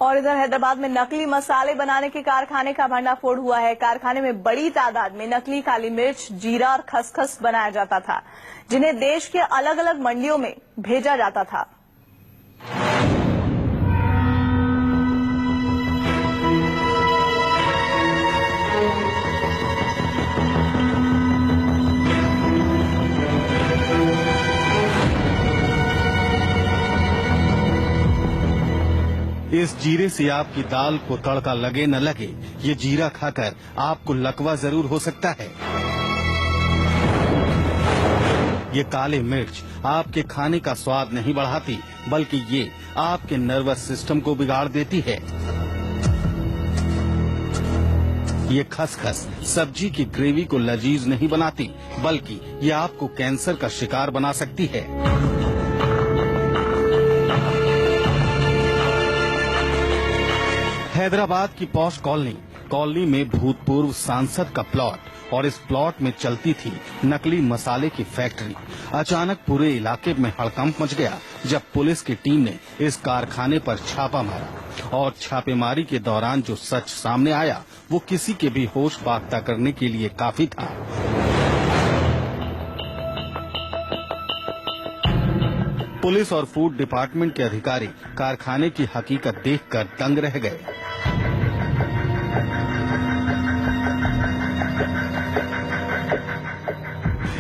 और इधर हैदराबाद में नकली मसाले बनाने के कारखाने का भंडाफोड़ हुआ है। कारखाने में बड़ी तादाद में नकली काली मिर्च, जीरा और खसखस बनाया जाता था, जिन्हें देश के अलग अलग मंडियों में भेजा जाता था। इस जीरे से आपकी दाल को तड़का लगे न लगे, ये जीरा खाकर आपको लकवा जरूर हो सकता है। ये काली मिर्च आपके खाने का स्वाद नहीं बढ़ाती, बल्कि ये आपके नर्वस सिस्टम को बिगाड़ देती है। ये खसखस सब्जी की ग्रेवी को लजीज नहीं बनाती, बल्कि ये आपको कैंसर का शिकार बना सकती है। हैदराबाद की पॉश कॉलोनी में भूतपूर्व सांसद का प्लॉट और इस प्लॉट में चलती थी नकली मसाले की फैक्ट्री। अचानक पूरे इलाके में हड़कंप मच गया जब पुलिस की टीम ने इस कारखाने पर छापा मारा। और छापेमारी के दौरान जो सच सामने आया वो किसी के भी होश बाख्ता करने के लिए काफी था। पुलिस और फूड डिपार्टमेंट के अधिकारी कारखाने की हकीकत देखकर दंग रह गए।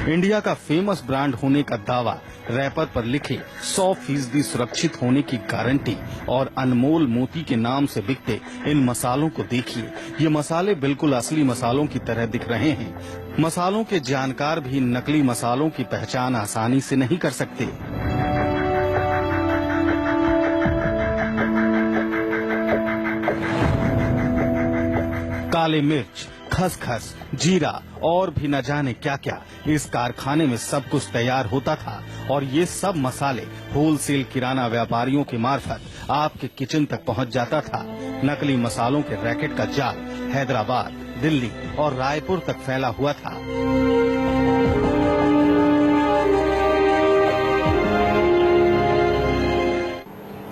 इंडिया का फेमस ब्रांड होने का दावा, रैपर पर लिखे 100% सुरक्षित होने की गारंटी और अनमोल मोती के नाम से बिकते इन मसालों को देखिए। ये मसाले बिल्कुल असली मसालों की तरह दिख रहे हैं। मसालों के जानकार भी नकली मसालों की पहचान आसानी से नहीं कर सकते। काले मिर्च, खसखस, जीरा और भी न जाने क्या क्या इस कारखाने में सब कुछ तैयार होता था। और ये सब मसाले होलसेल किराना व्यापारियों के मार्फत आपके किचन तक पहुंच जाता था। नकली मसालों के रैकेट का जाल हैदराबाद, दिल्ली और रायपुर तक फैला हुआ था।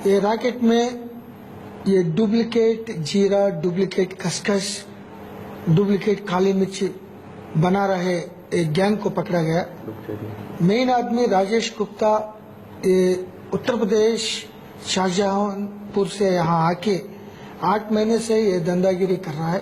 ये रैकेट में ये डुप्लीकेट जीरा, डुप्लीकेट खसखस, डुप्लीकेट काली मिर्च बना रहे एक गैंग को पकड़ा गया। मेन आदमी राजेश गुप्ता उत्तर प्रदेश शाहजहांपुर से यहाँ आके 8 महीने से ये धंधागिरी कर रहा है।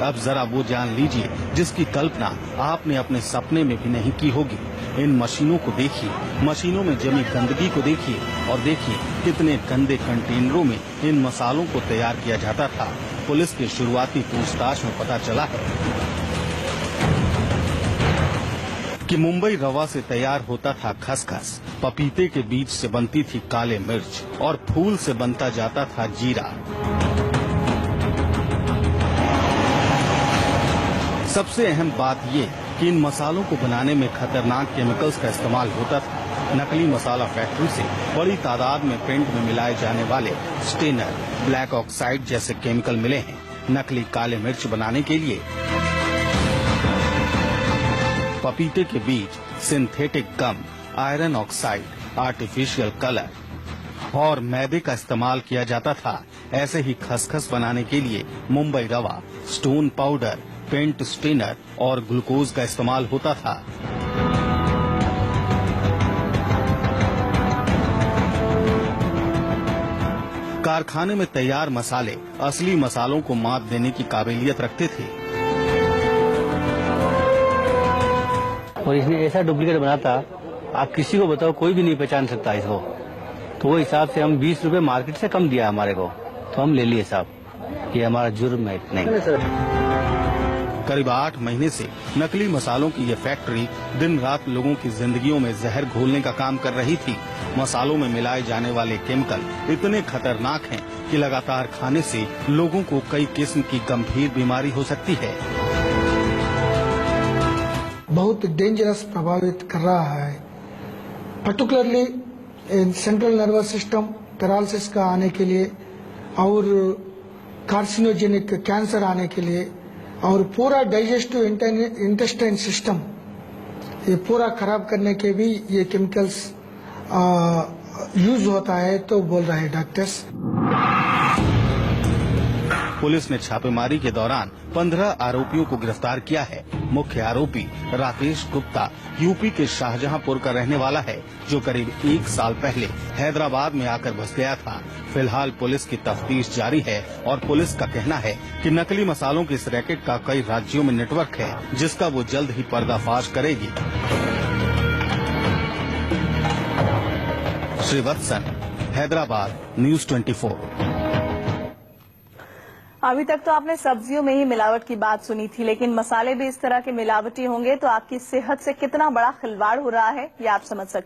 अब जरा वो जान लीजिए जिसकी कल्पना आपने अपने सपने में भी नहीं की होगी। इन मशीनों को देखिए, मशीनों में जमी गंदगी को देखिए और देखिए कितने गंदे कंटेनरों में इन मसालों को तैयार किया जाता था। पुलिस के शुरुआती पूछताछ में पता चला है कि मुंबई रवा से तैयार होता था खसखस, पपीते के बीज से बनती थी काले मिर्च और फूल से बनता जाता था जीरा। सबसे अहम बात ये कि इन मसालों को बनाने में खतरनाक केमिकल्स का इस्तेमाल होता था। नकली मसाला फैक्ट्री से बड़ी तादाद में पेंट में मिलाए जाने वाले स्टेनर, ब्लैक ऑक्साइड जैसे केमिकल मिले हैं। नकली काले मिर्च बनाने के लिए पपीते के बीज, सिंथेटिक गम, आयरन ऑक्साइड, आर्टिफिशियल कलर और मैदे का इस्तेमाल किया जाता था। ऐसे ही खसखस बनाने के लिए मुंबई रवा, स्टोन पाउडर, पेंट स्टेनर और ग्लूकोज का इस्तेमाल होता था। कारखाने में तैयार मसाले असली मसालों को मात देने की काबिलियत रखते थे। और इसमें ऐसा डुप्लीकेट बना था, आप किसी को बताओ कोई भी नहीं पहचान सकता इसको। तो वो हिसाब से हम 20 रुपए मार्केट से कम दिया हमारे को, तो हम ले लिए साहब। ये हमारा जुर्म है इतना। करीब 8 महीने से नकली मसालों की ये फैक्ट्री दिन रात लोगों की जिंदगियों में जहर घोलने का काम कर रही थी। मसालों में मिलाए जाने वाले केमिकल इतने खतरनाक हैं कि लगातार खाने से लोगों को कई किस्म की गंभीर बीमारी हो सकती है। बहुत डेंजरस प्रभावित कर रहा है, particularly central nervous system paralysis का आने के लिए और कार्सिनोजेनिक कैंसर आने के लिए और पूरा डाइजेस्टिव इंटेस्टाइन सिस्टम ये पूरा खराब करने के भी ये केमिकल्स यूज होता है तो बोल रहे हैं डॉक्टर्स। पुलिस ने छापेमारी के दौरान 15 आरोपियों को गिरफ्तार किया है। मुख्य आरोपी राकेश गुप्ता यूपी के शाहजहांपुर का रहने वाला है, जो करीब 1 साल पहले हैदराबाद में आकर बस गया था। फिलहाल पुलिस की तफ्तीश जारी है और पुलिस का कहना है कि नकली मसालों के इस रैकेट का कई राज्यों में नेटवर्क है, जिसका वो जल्द ही पर्दाफाश करेगी। श्रीवत्सन, हैदराबाद, न्यूज़ 24। अभी तक तो आपने सब्जियों में ही मिलावट की बात सुनी थी, लेकिन मसाले भी इस तरह के मिलावटी होंगे तो आपकी सेहत से कितना बड़ा खिलवाड़ हो रहा है, ये आप समझ सकते हैं।